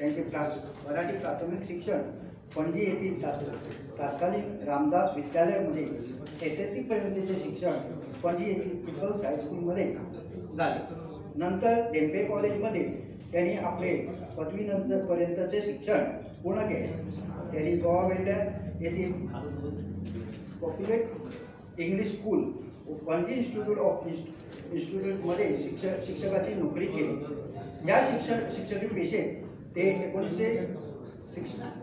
त्यांचे मराठी प्राथमिक शिक्षण पणजी येथील तत्कालीन रामदास विद्यालयामध्ये SSC पर्यंतचे शिक्षण पणजी येथील पीपल्स हायस्कूलमध्ये झाले. नंतर डेंबे कॉलेजमध्ये त्यांनी आपले पदवीनंतर पर्यंतचे शिक्षण पूर्ण केले. त्यांनी गोवा वेल्ल्या येथील पॉप्युलर इंग्लिश स्कूल पणजी इन्स्टिट्यूटमध्ये शिक्षकाची नोकरी केली. या शिक्षकी पेशेत ते 1960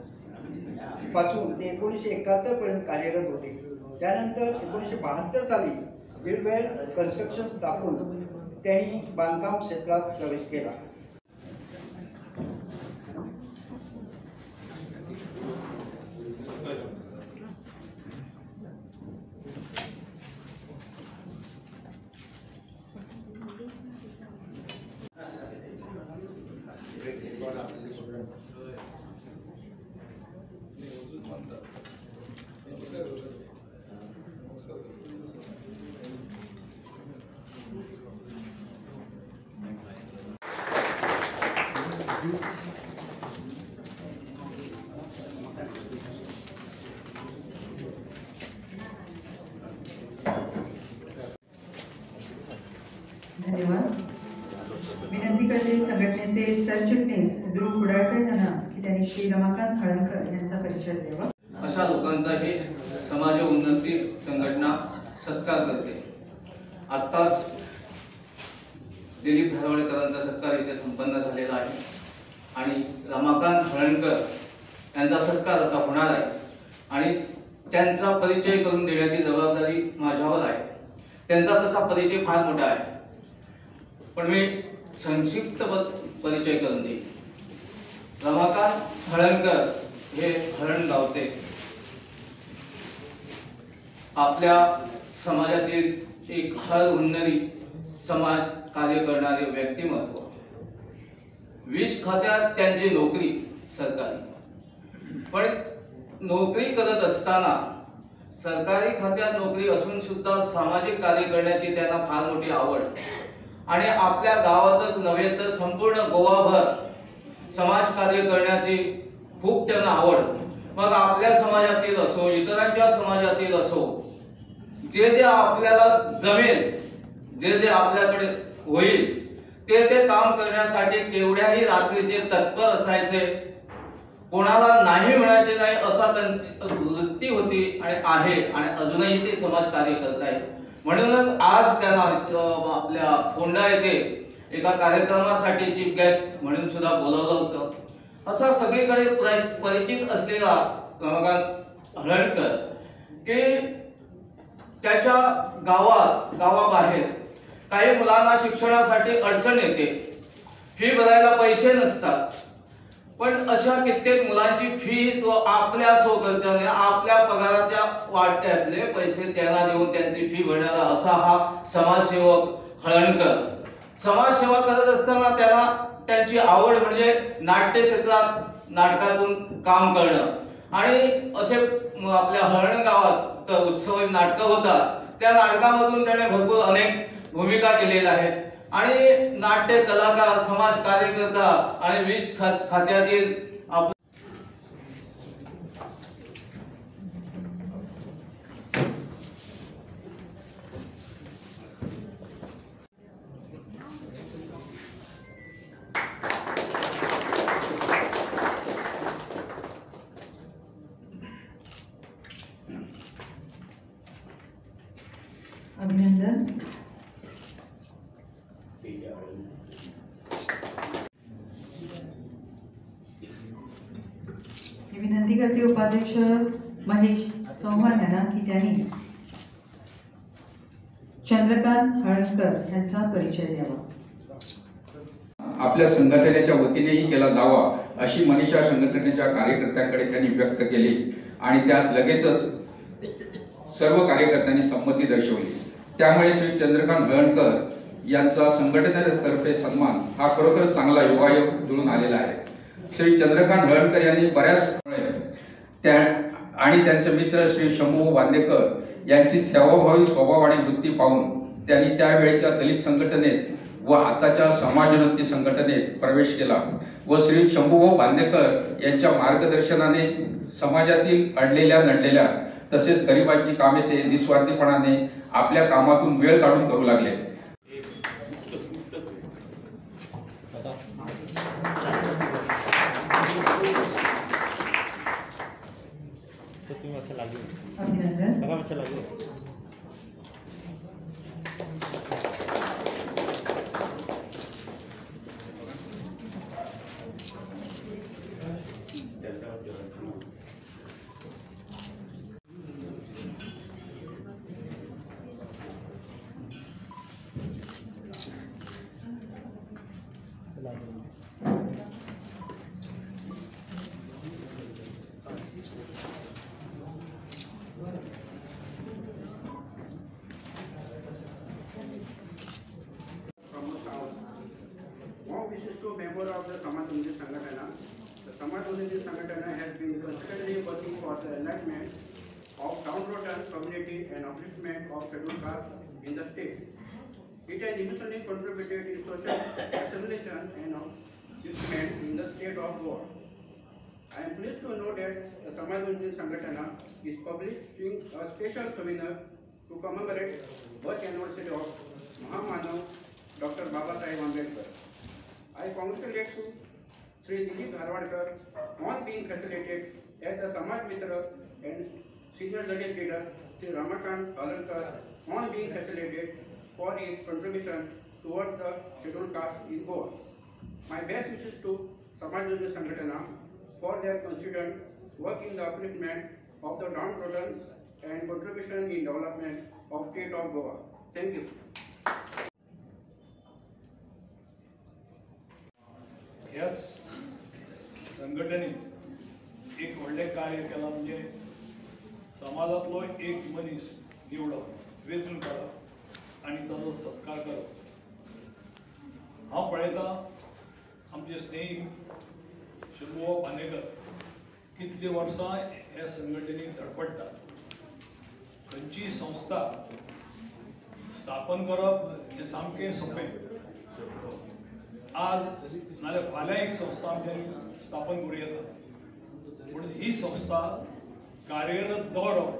पासून ते 1971 पर्यंत कार्यरत होते. त्यानंतर 1972 साली बिल्डवेल कन्स्ट्रक्शन स्थापून त्यांनी बांधकाम क्षेत्रात प्रवेश केला. धन्यवाद. विनंती करते संघटनेचे सरचिटणीस ध्रुव कुडाळकर यांना की त्यांनी श्री रमाकांत हळणकर यांचा परिचय द्यावा. अशा लोकांचा ही समाज उन्नती संघटना सत्कार करते. आत्ताच दिलीप धारवाडेकरांचा सत्कार इथे संपन्न झालेला आहे आणि रमाकांत हळणकर यांचा सत्कार आता होणार आहे आणि त्यांचा परिचय करून देण्याची जबाबदारी माझ्यावर आहे. त्यांचा तसा परिचय फार मोठा आहे, पण मी संक्षिप्त परिचय करून देईन. रमाकांत हळणकर हे हळण गावचे आपल्या समाजातील एक हर हुन्नरी समाज कार्य करणारे व्यक्तिमत्व. वीज खात्यात त्यांची नोकरी सरकारी, पण नोकरी करत असताना सरकारी खात्यात नोकरी असून सुद्धा सामाजिक कार्य करण्याची त्यांना फार मोठी आवड आणि आपल्या गावातच नव्हे तर संपूर्ण गोवाभर समाज कार्य करण्याची खूप त्यांना आवड. मग आपल्या समाजातील असो इतरांच्या समाजातील असो, जे जे आपल्याला जमेल, जे जे आपल्याकडे होईल ते काम करण्यासाठी केवढ्याही रात्रीचे तत्पर असायचे. कोणाला नाही म्हणायचे नाही असा त्यांची वृत्ती होती आणि आहे आणि अजूनही ते समाज कार्य करत आहेत. म्हणूनच आज त्यांना आपल्या फोंडा येथे एका कार्यक्रमासाठी चीफ गेस्ट म्हणून सुद्धा बोलावलं होतं. असा सगळीकडे परिचित असलेला रमाकांत हळणकर की त्याच्या गावाबाहेर काही मुलांना शिक्षणासाठी अडचण येते, फी भरायला पैसे नसतात, पण अशा कित्येक मुलांची फी तो आपल्या स्वखर्चाने आपल्या पगाराच्या वाट्यातले पैसे त्यांना देऊन त्यांची फी भरणारा असा हा समाजसेवक हळणकर. समाजसेवा करत असताना त्यांना त्यांची आवड म्हणजे नाट्य क्षेत्रात नाटकातून काम करणं आणि असे आपल्या हळण गावात उत्सव नाटकं होतात, त्या नाटकामधून त्याने भरपूर अनेक भूमिका केलेल्या आहेत आणि नाट्य कलाकार, समाज कार्यकर्ता आणि वीज खात्यातील अभिनंदन. विनंती करते उपाध्यक्ष महेश चव्हाण यांना की त्यांनी चंद्रकांत हळणकर यांचा परिचय द्यावा. आपल्या संघटनेच्या वतीनेही केला जावा अशी मनीषा संघटनेच्या कार्यकर्त्यांकडे त्यांनी व्यक्त केली आणि त्यास लगेचच सर्व कार्यकर्त्यांनी संमती दर्शवली. त्यामुळे श्री चंद्रकांत हळणकर यांचा संघटनेतर्फे सन्मान हा खरोखर चांगला योगायोग जुळून आलेला आहे. श्री चंद्रकांत हळणकर यांनी बऱ्याच आणि त्यांचे मित्र श्री शंभू वांदेकर यांची सेवाभावी स्वभाव आणि वृत्ती पाहून त्यांनी त्यावेळेच्या दलित संघटनेत व आताच्या समाजोन्नती संघटनेत प्रवेश केला व श्री शंभूभाऊ बांदेकर यांच्या मार्गदर्शनाने समाजातील अडलेल्या नडलेल्या तसेच गरिबांची कामे ते निस्वार्थीपणाने आपल्या कामातून वेळ काढून करू लागले. अभिनंदन. Member of the Samaj Unnati Sangatana. The Samaj Unnati Sangatana has been consistently working for the enlightenment of downtrodden community and upliftment of scheduled castes in the state. It has immensely contributed in social assimilation and upliftment in the state of Goa. I am pleased to know that the Samaj Unnati Sangatana is publishing a special seminar to commemorate birth anniversary of Mahamanav Dr. Babasaheb Ambedkar. I congratulate to Sri Dilip Harwadkar on being facilitated as the Samaj Mitra and senior Dalit leader Sri Ramakant Alankar on being facilitated for his contribution towards the scheduled caste in Goa. My best wishes to Samaj Unnati Sangatana for their consistent work in the upliftment of the downtrodden and contribution in development of state of Goa. Thank you. ह्या संघटनेन एक व्हडलें कार्य केलां म्हणजे समाजातलो एक मनीस निवडप वेंचून काडप आनी ताचो सत्कार करप. हांव पळयतां आमचे स्नेही शंभूभाऊ बांदेकर कितलीं वर्सां ह्या संघटनेन धडपडटा. खंयची संस्था स्थापन करप हें सामकें सोंपें. आज नाल्यार फाल्यां एक संस्था आमच्यानी स्थापन करूं येता पूण ही संस्था कार्यरत दवरप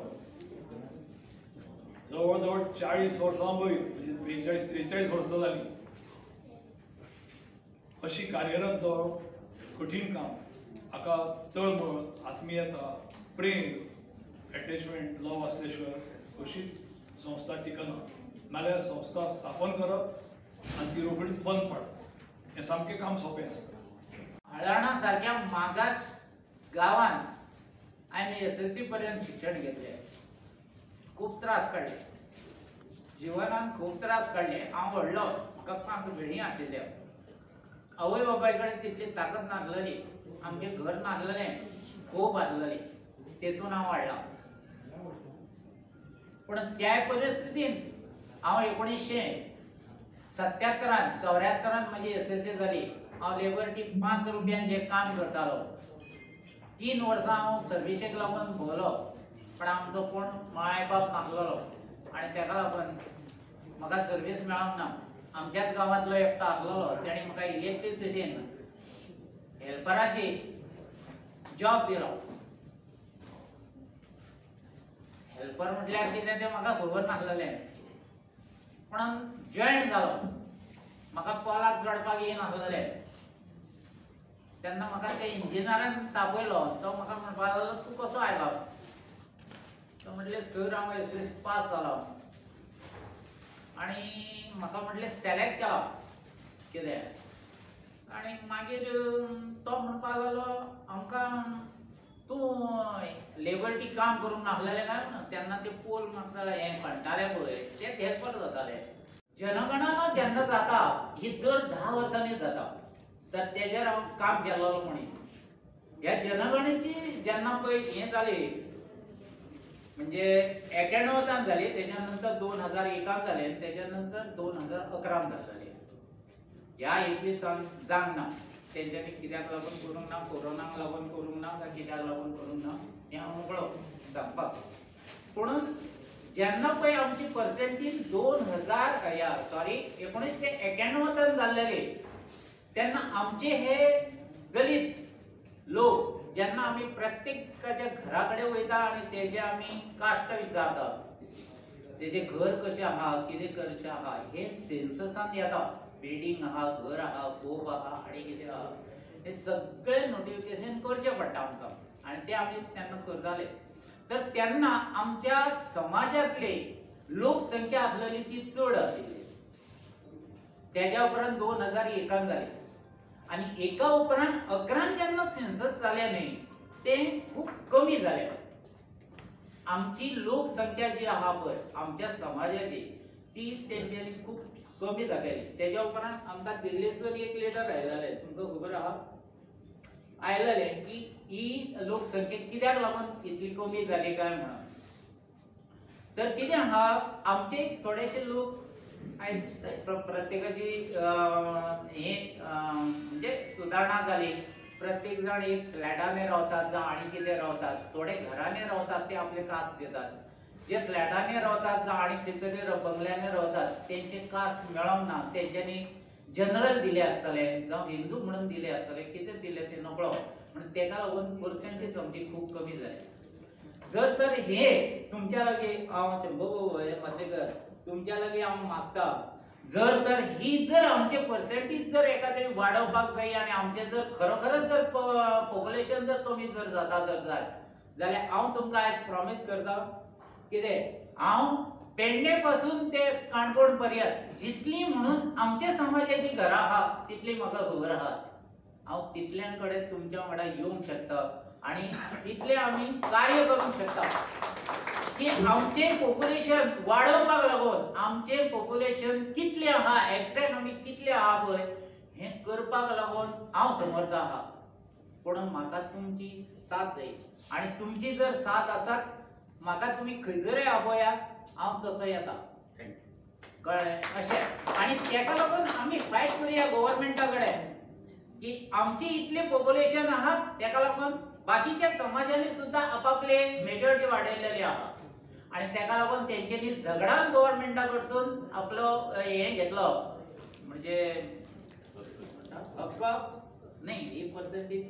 जवळ जवळ 40 वर्सां वयर म्हणजे 42-43 वर्सां जालीं अशी कार्यरत दवरप कठीण काम. हाका तळमळ आत्मीयता प्रेम एटॅचमेंट लव आसले शिवाय अशीच संस्था टिकना. नाल्यार संस्था स्थापन करप आनी ती रोखडीच बंद पडप हे सामकें काम सोंपें आसता. हळाणा सारख्या मागास गावांत हांवें SSC पर्यंत शिक्षण घेतलें. खूब त्रास काडले जिवनांत, खूब त्रास काडले. हांव व्हडलो, म्हाका 5 भयणी आशिल्ल्यो. आवय बापाय कडेन तितली ताकद नासलेली, आमचें घर नासलेलें, खूब आसलेली, तेतून हांव वाडलो. पूण त्या परिस्थितींत हांव 1977-84 माझी SSC जाली. हांव लेबर्टी 5 रुपयांचें काम करतालो. 3 वर्सां हांव सर्विसेक लागून भोंवलो पण आमचो कोण माय बाप नासलेलो आनी तेका लागून म्हाका सर्वीस मेळोंक ना. आमच्याच गांवांतलो एकटो आसलेलो, तेणी म्हाका इलेक्ट्रिसिटीन हेल्पराची जॉब दिलो. हेल्पर म्हटल्यार कितें तें म्हाका खबर नासलेलें पण जॉयन जालो. म्हाका पोलाक चडपाक येनासलेलें तेन्ना म्हाका त्या इंजिनियरान तापयलो. तो म्हाका म्हणपाक लागलो तूं कसो आयलो? तो म्हटलें सर हांव SSC पास जालो आनी म्हाका म्हटलें सिलेक्ट केलो कितें. आनी मागीर तो म्हणपाक लागलो आमकां तूं लेबर्टी काम करूंक नासलेलें काय तेन्ना ते पोल म्हाका हें खणटाले पळय ते हेल्पर जाताले. जनगणना जेन्ना जाता ही दर 10 वर्सांनी जाता तर तेजेर हांव काम केल्लो मनीस. ह्या जनगणनेची जेन्ना पळय हें जाली म्हणजे 91 जाली, तेच्या नंतर 2001 जाले, तेच्या नंतर 2011 जालेली. ह्या 21 जावंक ना. तेंच्यांनी कित्याक लागून करूंक ना, कोरोनाक लागून करूंक ना काय कित्याक लागून करूंक ना हें हांव मोकळो सांगपाक. पूण जेन्ना पळय आमची पर्सेंटेज 1991 जाल्लेली तेन्ना आमचे हे दलित लोक जेन्ना आमी प्रत्येकाच्या घरा कडेन वयता आनी तेजे आमी कास्ट विचारता, तेजे घर कशें आहा, कितें करचें आहा, हे सेन्ससान येता. बिल्डींग आहा, घर आहा, तोप आहा आनी कितें आहा, हे सगळे नोटिफिकेशन करचें पडटा आमकां आनी ते आमी तेन्ना करताले. तर तेन्ना आमच्या समाजातली लोकसंख्या आसलेली ती चड आशिल्ली. तेज्या उपरांत 2001 जाली आनी एका उपरांत 11 जेन्ना सेन्सस जाले न्ही ते खूब कमी जाले. आमची लोकसंख्या जी आहा पळय आमच्या समाजाची ती तेंच्यांनी खूब कमी दाखयली. तेज्या उपरांत आमकां दिल्लीसून एक लेटर आयलेलें, तुमकां खबर आहा, आयलेलें की ही लोकसंख्या कित्याक लागून इतली कमी जाली काय म्हणून. तर कितें आहा, आमचे थोडेशे लोक आयज प्रत्येकाची हे म्हणजे सुदारणा जाली. प्रत्येक जण एक फ्लॅटांनी रावतात जावं आनी कितें रावतात. थोडे घरांनी रावतात ते आपले कास्ट देतात. जे फ्लॅटांनी रावतात जावं आनी खंय तरी बंगल्यांनी रावतात तेंचे कास्ट मेळोंक ना. तेंच्यांनी जनरल दिले आसतले जावं हिंदू म्हणून दिले आसतले, कितें दिले ते नकळो. म्हणून तेका लागून पर्सेंटेज आमची खूब कमी जाली. जर तर हे तुमच्या लागीं हांव शंभू मतेकर तुमच्या लागीं हांव मागता, जर तर ही जर आमचे पर्सेंटेज जर एका तरी वाडोवपाक जाय आनी आमचे जर खरोखरच जर पॉप्युलेशन जर कमी जर जाता जर जाल्यार हांव तुमकां आयज प्रॉमिस करता कितें, हांव पेडणे पासून ते काणकोण पर्यंत जितली म्हणून आमच्या समाजाची घरां आहा तितली म्हाका खबर आहा. हांव तितल्यां कडेन तुमच्या वांगडा येवंक शकता आनी तितले आमी कार्य करूंक शकता की आमचे पॉप्युलेशन वाडोवपाक लागून आमचे पॉप्युलेशन कितले आहा, एक्झॅक्ट आमी कितले आहा पळय हें करपाक लागून हांव समर्थ आहा. पूण म्हाका तुमची साथ जाय आनी तुमची जर साथ आसात म्हाका तुमी खंयसरूय आपयात, हांव तसो येता. कळ्ळें अशें. आनी तेका लागून आमी फायट करुया गव्हर्नमेंटा कडेन की आमची इतले पॉप्युलेशन आहा तेका लागून बाकीच्या समाजांनी सुद्दां आपापले मेजॉरिटी वाडयलेली आहा आनी तेका लागून तेंच्यांनी झगडान गव्हर्नमेंटा कडसून आपलो हे घेतलो म्हणजे हक्क नाही ही पर्सेंटेज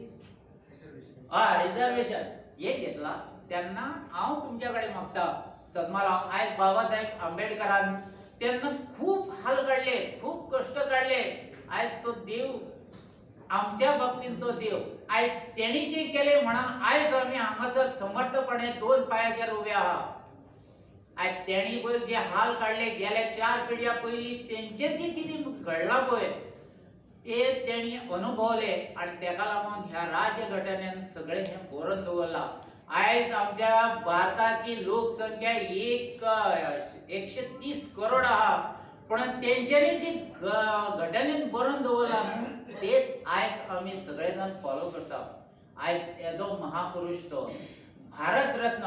रिजर्वेशन हे घेतला. तेन्ना हांव तुमच्या कडेन मागता सन्मान, आयज बाबासाहेब आंबेडकरान तेन्ना खूब हाल काडले, खूब कश्ट काडले. आयज तो देव आमच्या बाबतींत तो देव आयज तेणी जे केले म्हणून आयज आमी हांगासर समर्थपणे 2 पांयाचेर उबे आहा. आयज तेणी पळय जे हाल काडले गेल्या 4 पिढ्या पयलीं तेंचे जे कितें घडलां पळय ते तेणी अनुभवले आनी तेका लागून ह्या राज्यघटनेन सगळें हें बरोवन दवरलां. आयज आमच्या भारताची लोकसंख्या 130 करोड आहा पण तेंच्यांनी जी घटनेन बरोवन दवरलां तेच आयज आमी सगळे जाण फॉलो करता. आयज येदो महापुरुष तो भारत रत्न,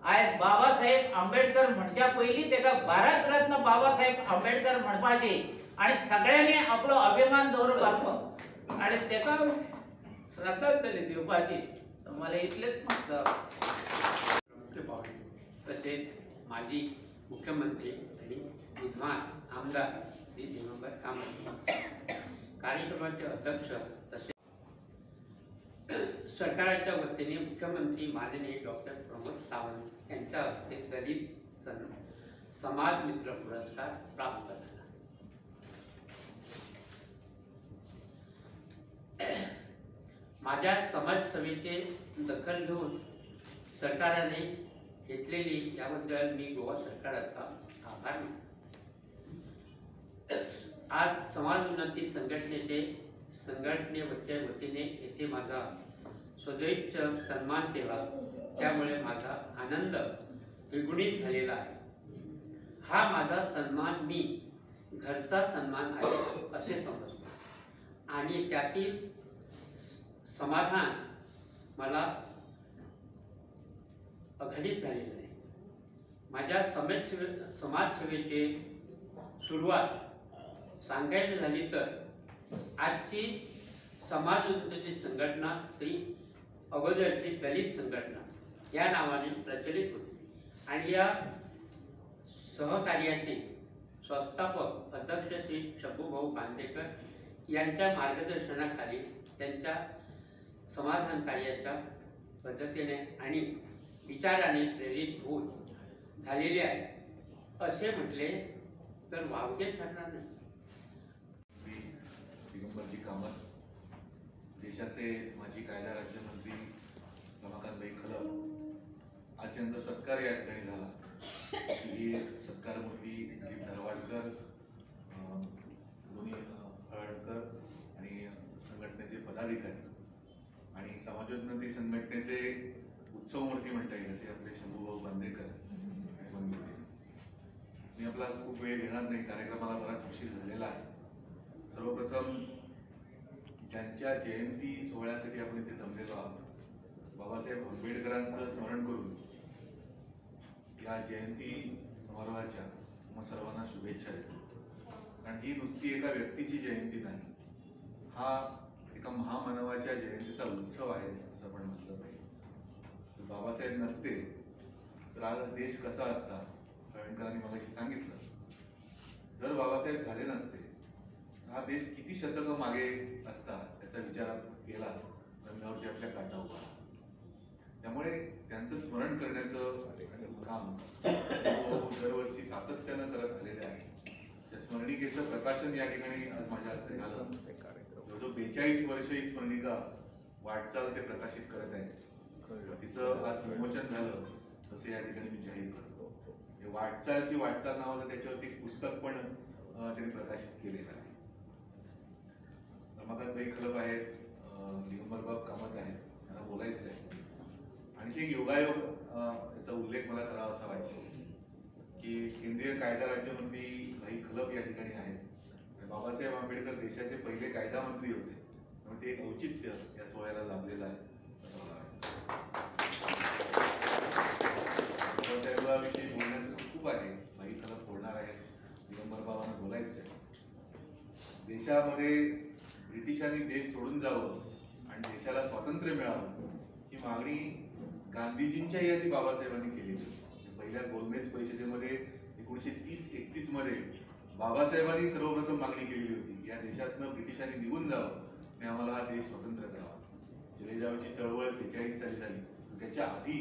आयज बाबासाहेब आंबेडकर म्हणच्या पयलीं तेका भारत रत्न बाबासाहेब आंबेडकर म्हणपाची आनी सगळ्यांनी आपलो अभिमान दवरपाचो आनी तेका श्रद्धांजली दिवपाची. मला इतलेच मागता. तसेच माजी मुख्यमंत्री आणि विद्वान आमदार श्री दिगंबर कामत, कार्यक्रमाचे अध्यक्ष तसेच सरकारच्या वतीने मुख्यमंत्री माननीय डॉक्टर प्रमोद सावंत यांच्या हस्ते दलित समाज मित्र पुरस्कार प्राप्त झाला. माझ्या समाजसेवेचे दखल घेऊन सरकारने घेतलेली याबद्दल मी गोवा सरकारचा आभार मानतो. आज समाज उन्नती संघटनेच्या वतीने येथे माझा स्वदेश सन्मान केला त्यामुळे माझा आनंद द्विगुणित झालेला आहे. हा माझा सन्मान मी घरचा सन्मान आहे असे समजतो आणि त्यातील समाधान मला अगणित झालेलं आहे. माझ्या समाजसेवेची सुरुवात सांगायची झाली तर आजची समाज उन्नतीची संघटना श्री अगोदरची दलित संघटना या नावाने प्रचलित होती आणि या सहकार्याचे संस्थापक अध्यक्ष श्री शंभूभाऊ बांदेकर यांच्या मार्गदर्शनाखाली त्यांच्या समाधान कार्याच्या पद्धतीने आणि विचाराने प्रेरित होऊन झालेले आहे असे म्हटले तर वावगे ठरणार नाही. दिगंबरजी कामत, देशाचे माजी कायदा राज्यमंत्री रमाकांतभाई खलप, आज ज्यांचा सत्कार या ठिकाणी झाला ही सत्कार मूर्ती दिलीप धरवाडकर, दोन्ही हळदकर आणि संघटनेचे पदाधिकारी आणि समाजोन्नती संघटनेचे उत्सव मूर्ती म्हणता येईल असे आपले शंभूभाऊ बांदेकर. मी आपला खूप वेळ घेणार नाही, कार्यक्रमाला बराच उशीर झालेला आहे. सर्वप्रथम ज्यांच्या जयंती सोहळ्यासाठी आपण इथे जमलेलो आहोत, बाबासाहेब आंबेडकरांचं स्मरण करून या जयंती समारोहाच्या मग सर्वांना शुभेच्छा देतो. कारण ही नुसती एका व्यक्तीची जयंती नाही, हा एका महामानवाच्या जयंतीचा उत्सव आहे असं आपण म्हटलं पाहिजे. बाबासाहेब नसते तर आज देश कसा असता, फडणकरांनी मगाशी सांगितलं. जर बाबासाहेब झाले नसते हा देश किती शतकं मागे असता याचा विचार केला रंगावरती आपल्या काटा उभा. त्यामुळे त्यांचं स्मरण करण्याचं काम दरवर्षी सातत्यानं करत आलेले आहे. त्या स्मरणिकेचं प्रकाशन या ठिकाणी आज माझ्या हस्ते झालं. जवळजवळ 42 वर्ष ही स्मरणिका वाटचाल ते प्रकाशित करत आहे. तिचं आज विमोचन झालं तसे या ठिकाणी मी जाहीर करतो. वाटचालची वाटचाल नावाचं त्याच्यावरती एक पुस्तक पण त्यांनी प्रकाशित केलेलं आहे. रमाकांतभाई खलप आहेत, दिगंबरबाब कामत आहेत, त्यांना बोलायचं आहे. आणखी एक योगायोग याचा उल्लेख मला करावा असा वाटतो की केंद्रीय कायदा राज्यमंत्री भाई खलप या ठिकाणी आहेत. बाबासाहेब आंबेडकर देशाचे पहिले कायदा मंत्री होते, त्यामुळे ते एक औचित्य या सोहळ्याला लाभलेलं आहे असं मला वाटतं. बाबासाहेबांविषयी बोलण्याचं खूप आहे, भाई खलप बोलणार आहे, दिगंबरबाबांना बोलायचं आहे. देशामध्ये ब्रिटिशांनी देश सोडून जावं आणि देशाला स्वातंत्र्य मिळावं ही मागणी गांधीजींच्याही आधी बाबासाहेबांनी केली होती. पहिल्या गोलमेज परिषदेमध्ये 1930-31 मध्ये बाबासाहेबांनी सर्वप्रथम मागणी केलेली होती की या देशातनं ब्रिटिशांनी निघून जावं आणि आम्हाला हा देश स्वतंत्र करावा. जलेजावची चळवळ 43 साली झाली, त्याच्या आधी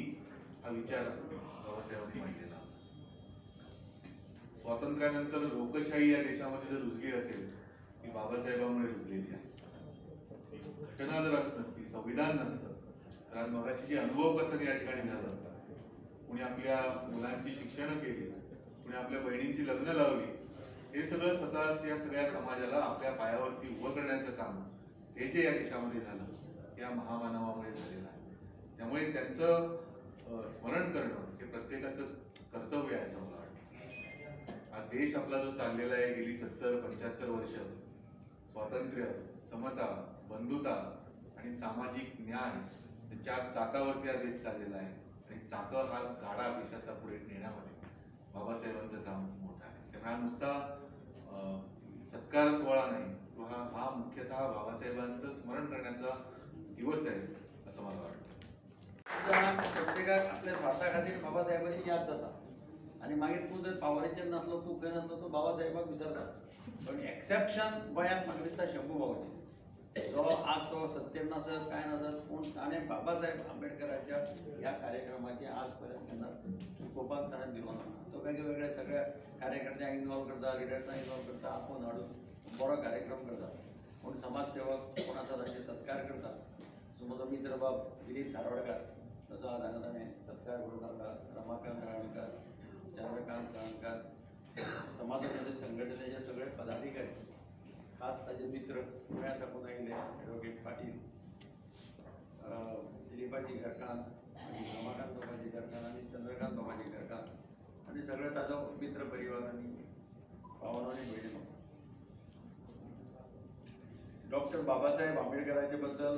हा विचार बाबासाहेबांनी मांडलेला. स्वातंत्र्यानंतर लोकशाही या देशामध्ये जर रुजली असेल ती बाबासाहेबांमुळे रुजलेली आहे. घटना जर नसती, संविधान नसतं तर आज मगाशी जे अनुभव कथन या ठिकाणी झालं, कुणी आपल्या मुलांची शिक्षण केली, कुणी आपल्या बहिणींची लग्न लावली, हे सगळं स्वतः या सगळ्या समाजाला आपल्या पायावरती उभं करण्याचं काम हे जे या देशामध्ये झालं या महामानवामुळे झालेलं आहे. त्यामुळे त्यांचं स्मरण करणं हे प्रत्येकाचं कर्तव्य आहे असं मला वाटतं. हा देश आपला जो चाललेला आहे गेली 70-75 वर्ष, स्वातंत्र्य, समता, बंधुता आणि सामाजिक न्याय या 4 चाकावरती हा देश चाललेला आहे. आणि चाकं हा गाडा देशाचा पुढे नेण्यामध्ये बाबासाहेबांचं काम मोठं आहे. त्यामुळे हा नुसता सत्कार सोहळा नाही, तो हा मुख्यतः बाबासाहेबांचं स्मरण करण्याचा दिवस आहे असं मला वाटतं. प्रत्येकाक आपल्या स्वार्था खातीर बाबासाहेबांची याद जाता आणि मागीर तूं जर पावरीचेर नासलो, तूं खंय नासलो, तो बाबासाहेबाक विसरता. पण एक्सेप्शन गोंयांत म्हाका दिसता शंभूभाऊचें, जो आज तो सत्तेर नसत काय नसत, पूण ताणें बाबासाहेब आंबेडकराच्या ह्या कार्यक्रमाची आज पर्यंत केन्ना चुकोवपाक ताणें दिलो ना. तो वेगळे सगळ्या कार्यकर्त्यांक इन्वॉल्व करता, लिडर्सांक इन्वॉल्व करता, आपूण हाडून बरो कार्यक्रम करता. पूण समाजसेवक कोण आसा ताचे सत्कार करता. सो म्हजो मित्र बाब दिलीप धारवाडकार, ताचो आज हांगा ताणें सत्कार करून आमकां रमाकांत राळणकर, चंद्रकांत राळणकर, समाजोन्नती संघटनेचे सगळे पदाधिकारी, खास ताजे मित्र पुण्या साकून आयिल्ले ॲडव्होकेट पाटील, दिलीपाची घरकान, मागीर रमाकांत बाबाची घरकान आनी चंद्रकांत बाबाची घरकान आनी सगळे ताजो मित्र परिवार आनी भावनो आनी भयणीनो. डॉक्टर बाबासाहेब आंबेडकराचे बद्दल